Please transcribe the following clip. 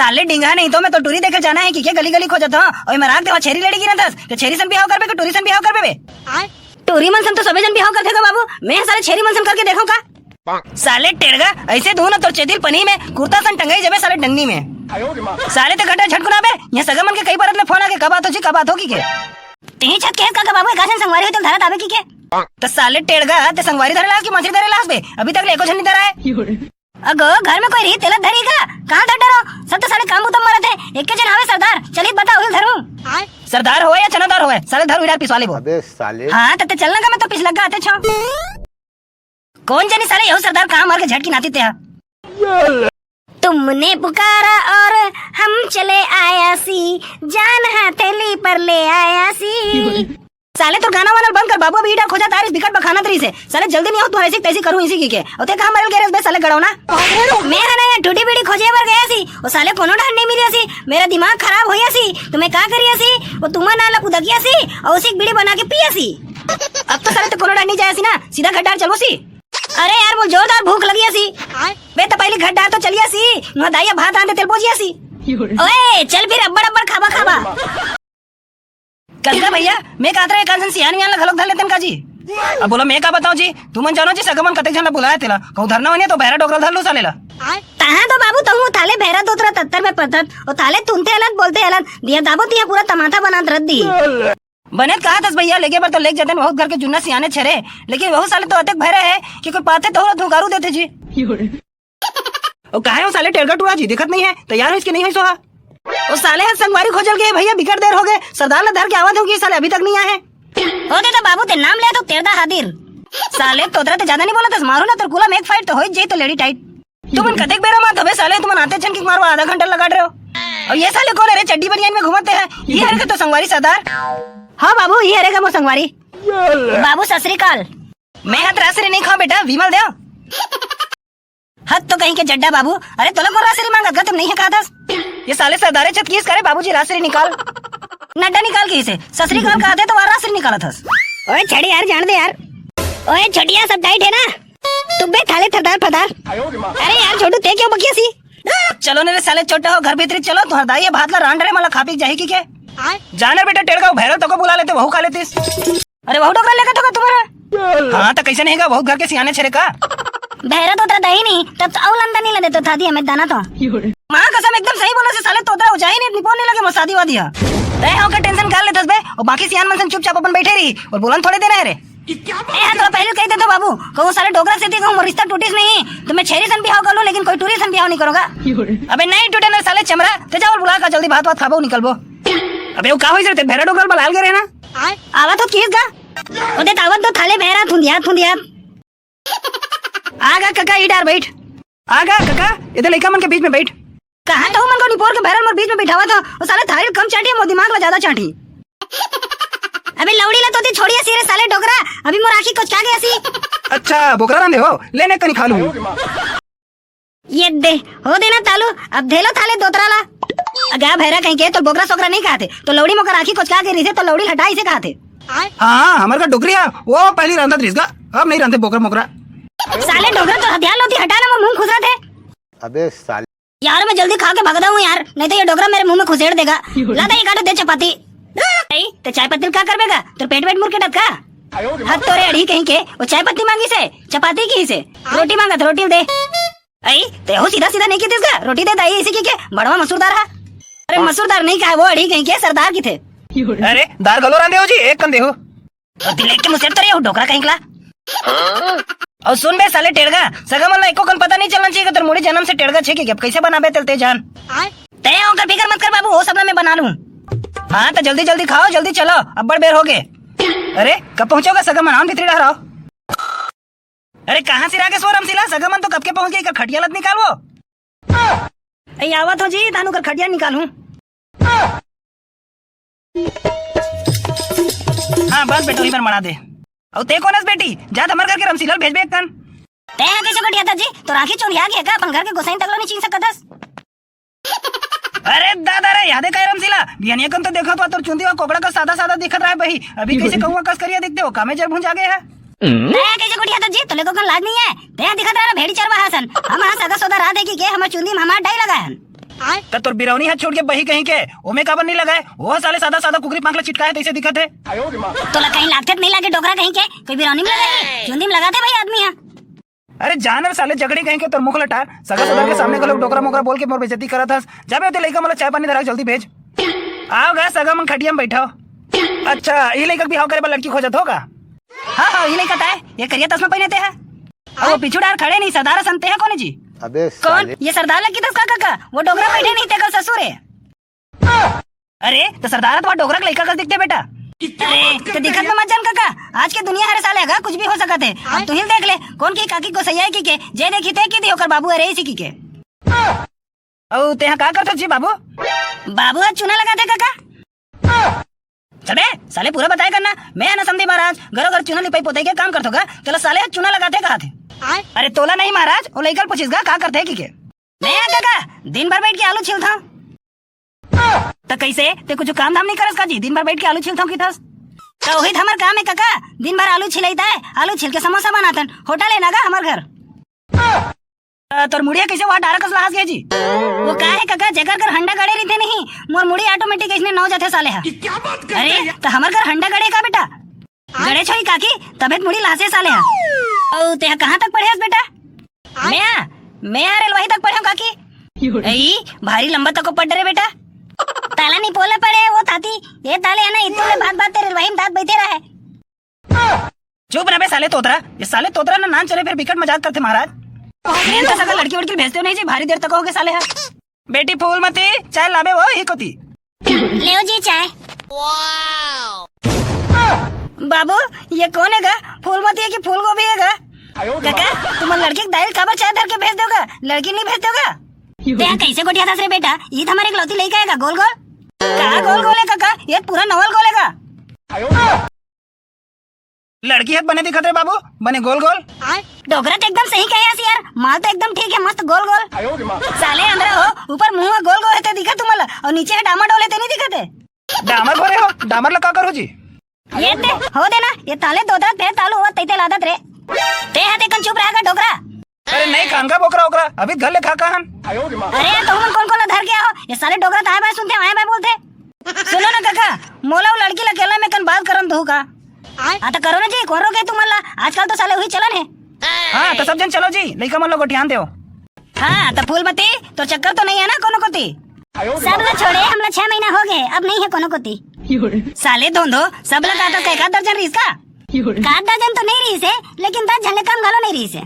साले डिंगा नहीं तो मैं तो टूरी देखे जाना है कि गली गली खोजत हूं और मैं रात देवा छेरी लड़ी गिरत हस के छेरी सन बिहाव करबे के टूरी सन बिहाव करबे बे टूरी मन सन तो सबे जन बिहाव करथे का बाबू मैं साले छेरी मन सन करके देखो का साले टेड़गा ऐसे दो ना तोर चेदिल पनी में कुर्ता सन टंगाई जबे साले डंगनी में साले ते गड्ढा झटकुनाबे ये सगा मन के कई बार फोन आके कब आतो जी कब आतो की के तेही छत के का बाबू गासन संगवारी हो तुम धारा ताबे की के तो साले टेड़गा ते संगवारी धरे लास की मछली धरे लास बे अभी तक एको छन नहीं धरा है अगो घर में कोई रही तेलत धरी का कहां धर डरो सब तो साले काम उतम मरत है एक जन हवे सरदार चली बताओ हिल धरू सरदार होए या चनादार होए साले धरू इधर पिसवाले बो अबे साले हां तते चलना का मैं तो पिस लगा आते छो कौन जानी साले यो सरदार कहां मार के झटकी नाती ते तुमने पुकारा और हम चले आया सी जान हथेली पर ले आया सी साले तो गाना वाला बंद कर बाबू अभी इडा खोजा तारिस बिकट बखाना तरी से साले जल्दी नहीं हो तू ऐसी तैसी करूं इसी की के ओते कहां मरल गेरस बे साले गड़ौना मैं ना टूटी बीड़ी खोजे पर गया सी ओ साले कोनो ढंग नहीं मिलिया सी मेरा दिमाग खराब होया सी तुम्हें का करिया सी वो तुमा नाला कुदकिया सी और उसी बीड़ी बना के पिया सी अब तो साले तो कोनो ढंग नहीं जाया सी ना सीधा गड्ढा चलो सी अरे यार वो जोरदार भूख लगी सी बे तो पहले गड्ढा तो चलिया सी न दाइया भात आंदे तेल पोजिया सी ओए चल फिर अब्बड़ अब्बड़ खाबा खाबा कलका भैया मैं कहत रहे कांसन सियानी वाला घलोक धर लेतन का जी अब बोलो मैं का बताऊं जी तुमन जानो जी सगमन कतेक जन बुलाया तेला कहू धरना वने तो बहरा डोकरा धर लो सालेला तहां तो बाबू तहु थाले बहरा दोतरा तत्तर में पतत और थाले तुनते अलग बोलते अलग दिया दाबो तिया पूरा टमाटर बनात रद दी बनेत कहा था भैया लेके पर तो लेक जाते बहुत घर के जुन्ना सियाने छरे लेकिन बहुत साले तो अतक भरे है कि कोई पाते तो धुकारू देते जी और कहा है वो साले टेरगा टूरा जी दिखत नहीं है तैयार हो इसके नहीं है सोहा वो साले संगवारी खोजल गए भैया बिकट देर हो गए सरदार ने धर के आवाज होगी साले अभी तक नहीं आए होते तो बाबू ते नाम ले तो तेरदा हादिर साले तोतरा तो ज्यादा नहीं बोला था मारो ना तो कुलम एक फाइट तो हो जाए तो लेडी टाइट तुम कतेक बेरा मार हबे साले तुम आते छन की मारो आधा घंटा लगा रहे हो और ये साले कौन है चड्डी बनियान में घुमाते हैं ये है तो संगवारी सरदार हाँ बाबू ये रहेगा वो संगवारी बाबू सत श्री अकाल मैं हाथ रासरी नहीं खाओ बेटा विमल दे हद तो कहीं के जड्डा बाबू अरे तो लोग रासरी मांगा था तुम नहीं है कहा था ये साले सरदारे छत किस करे बाबूजी रासरी निकाल नड्डा निकाल के इसे सत श्री अकाल कहते तो वह रासरी निकाला था ओए छड़ी यार जान दे यार ओए छोटिया सब टाइट है ना तुम बे थाले थरदार फदार अरे यार छोटू ते क्यों बकिया सी चलो ने साले छोटा हो घर भीतरी चलो तो हरदाई भात ला रांड रे मला खा पी जाही की के जाने बेटा टेड़गा भैरव तो को बुला लेते वहू खा लेते अरे वहू डोकरा लेगा तो तुम्हारा हाँ तो कैसे नहीं बहुत घर के सियाने छेरे का भैरव तो दही नहीं तब तो औलंदा नहीं लगे तो था दिया मैं दाना तो माँ कसम एकदम सही बोला से साले तोता हो जाए नहीं निपोने लगे मसादी वादिया तय होकर टेंशन कर लेते बे और बाकी सियान मन चुपचाप अपन बैठे रही और बोलन थोड़े देना है रे तो पहले कहते तो बाबू को साले डोगरा से देखो रिश्ता टूटिस नहीं तो मैं छेरी सन बिहाव कर लूं लेकिन कोई टूरी सन बिहाव नहीं करूंगा अबे नहीं टूटे ना साले चमरा ते जाओ बुला का जल्दी भात भात खाबो निकलबो अबे वो का होई रे भेरा डोगरा बलाल गे रे ना आवा तो किस गा ओदे तावत तो थाले भेरा थुंदिया आगा काका इधर बैठ आगा काका इधर लइका मन के बीच में बैठ कहां तो मन को निपोर के भैरन मोर बीच में बिठावा था वो साले थारी कम चाटी मोर दिमाग ला ज्यादा चाटी अबे लौड़ी ला तोती छोड़िया सी रे साले डोगरा अभी मोर आंखी कुछ का गया सी अच्छा बोकरा रंदे हो लेने कनी खा लूं ये दे हो देना तालू अब धेलो थाले दोतरा ला अगा भैरा कहीं के तो बोकरा सोकरा नहीं खाते तो लौड़ी मोकर आंखी कुछ का गई थे तो लौड़ी हटाई से खाते हां हमार का डोकरिया वो पहली रंदा रिसगा अब नहीं रंदे बोकरा मोकरा साले डोगरा तो हथियार लोती हटाना मोर मुंह खुसरा थे अबे साले यार मैं जल्दी खा के भगदा हूं यार नहीं तो ये डोगरा मेरे मुंह में खुसेड़ देगा ला दे काटो दे चपाती नहीं तो चाय पत्ती का करबेगा तो पेट मुर के डका हाथ तोरे अड़ी कहीं के वो चाय पत्ती मांगी से चपाती की से रोटी मांगा तो रोटी दे आई ते हो सीधा नहीं की इसका रोटी दे दाई इसी की के बड़वा मसूरदार है अरे मसूरदार नहीं का वो अड़ी कहीं के सरदार की थे अरे दाल गलो रंदे हो जी एक कंदे हो और दिले के मुसेड़ तरे हो डोकरा कहीं का और सुन बे साले टेड़गा सगा मन एको कन पता नहीं चलना चाहिए तर मुड़ी जन्म से टेड़गा छे के अब कैसे बनाबे तेलते जान तय होकर फिकर मत कर बाबू वो सब मैं बना लूं हाँ तो जल्दी खाओ जल्दी चलो अब्बड़ बेर हो गए अरे कब पहुंचोगा सगा मन हम भीतरी रहो अरे कहाँ सिरा के सोरम सिला सगा मन तो कब के पहुंच गई कर खटिया लत निकालो आवत हो जी धानु कर खटिया निकालूं हाँ बस बेटो ही पर मरा दे और ते कौन है बेटी जात हमर घर के रमसीलाल भेजबे एक कन ते कैसे कटिया था जी तो राखी चोरिया गया का अपन घर के गोसाई तकलो नहीं छीन सकतस अरे दादा रे यादे काय रमसीला बियानिया कन तो देखा तो तोर चुंदी वा कोकड़ा का सादा दिखत रहा है भाई अभी कैसे कहूंगा कस करिया देखते हो कामे जर भुंजा गए है ते कैसे कटिया था जी तले को कन लाज नहीं है ते दिखत रहा भेड़ी चरवा हसन हम सगा सौदा रा दे की के हमर चुंदी में हमार डाई लगा है तो तोर बिरौनी हाथ छोड़ के बही कहीं के ओमे काबर नहीं लगाए वो साले सादा सादा कुकरी पांखला चिटकाए तैसे दिखत है। तोला कहीं लागते नहीं लागे डोकरा कहीं के कोई बिरौनी में लगाई चुंदी में लगाते भाई आदमी यहाँ। अरे जानवर साले झगड़ी कहीं के तोर मुख लटा सगा सगा के सामने के लोग डोकरा मोकरा बोल के मोर बेइज्जती करत हस। जब होते लइका मला चाय पानी धरा जल्दी भेज। आओ गा सगा मन खटिया में बैठाओ। अच्छा ये लइका बिहाव करे बा लड़की खोजत होगा। हाँ ये लइका है, ये करिया तस्मा पहने ते है और वो पिछुड़ार खड़े नहीं सरदार संते है कौन जी? अबे कौन? ये सरदार लगी दस काका वो डोगरा बैठे नहीं थे कल ससुर है। अरे तो सरदार तो डोगरा लइका कल दिखते बेटा। अरे तो दिखत में मत जान काका, आज के दुनिया हर साल है कुछ भी हो सकत है। अब तू ही देख ले कौन की काकी को सही है की के जे देखी थे की दी होकर बाबू अरे इसी की के। औ ते का करत जी बाबू? बाबू आज चूना लगाते काका। चले साले पूरा बताया करना। मैं ना समझी महाराज घरों घर चूना लिपाई पोते के काम करतो का चलो साले आज चूना लगाते कहा थे। अरे तोला नहीं महाराज वो लइकल पूछिसगा का करते की के। मैं काका दिन भर बैठ के आलू छीलता हूँ। तो कैसे ते कुछ काम धाम नहीं करस का जी दिन भर बैठ के आलू छिलता हूँ की थस। तो वही हमार काम है काका, दिन भर आलू छिलता है, आलू छिल के समोसा बनाते होटल है ना का हमार घर। तोर मुड़िया कैसे वहाँ डारा कसला हंस गया जी? वो का है काका जगह घर हंडा गड़े रहते नहीं मोर मुड़ी ऑटोमेटिक इसने नौ जाते साले है। अरे तो हमार घर हंडा गड़े का बेटा गड़े छोई काकी तबियत मुड़ी लासे साले है। ओ ते कहाँ तक पढ़े बेटा? मैं रेलवाही तक पढ़े काकी। ऐ भारी लंबा तक पढ़ रहे बेटा। ताला नहीं पोले पड़े वो ताती ये ताले है ना इतने बात बात तेरे रेलवाही में दांत बैठे रहे। चुप रहे साले तोतरा। ये साले तोतरा ना नाम चले फिर बिकट मजाक करते महाराज। तो सगा लड़की उड़की भेजते हो नहीं जी भारी देर तक हो गए साले है। बेटी फूलमती चाय लावे वो ही कोती। ले जी चाय। बाबू ये कौन है गा? फूलमती है कि फूल गोभी है गा? काका तुम लड़की की दाल काबर चाय धर के भेज दोगा लड़की नहीं भेज दोगा? ते कैसे गोटिया था रे बेटा ये तो हमारे इकलौती लड़का है गोल गोल। कहा गोल गोल है काका ये पूरा नवल गोल है का। लड़की हाथ बने दिखत रे बाबू बने गोल गोल। डोगरा तो एकदम सही कहे यार माल तो एकदम ठीक है मस्त गोल गोल। साले अंदर हो ऊपर मुंह गोल गोल है दिखा तुम्हारा और नीचे है डामा डोले नहीं दिखते। डामर भरे हो डामर लगा करो जी। ये ते हो देना ये ताले दो दांत फिर तालू हुआ तैते लादत रे ते हाथे कन चुप रहेगा डोगरा। अरे नहीं खानका बोकरा ओकरा अभी घर ले खा कहन। अरे तो हम कौन कौन धर गया हो ये साले डोगरा ताए भाई सुनते आए भाई बोलते। सुनो ना काका मोला वो लड़की लकेला में कन बात करन दू का। तो करो ना जी कौन रोके तुम्हारा आजकल तो साले वही चलन है। हाँ तो सब जन चलो जी लइका मन लोग ध्यान दो। हाँ तो फूलमती तो चक्कर तो नहीं है ना कोनो कोती? सब लोग छोड़े हम लोग 6 महीना हो गए अब नहीं है कोनो कोती। साले धोंधो सब लोग आता तो एक दर्जन रीस का? 1 दर्जन तो नहीं रही से लेकिन 10 झल्ले कम घलो नहीं रही से।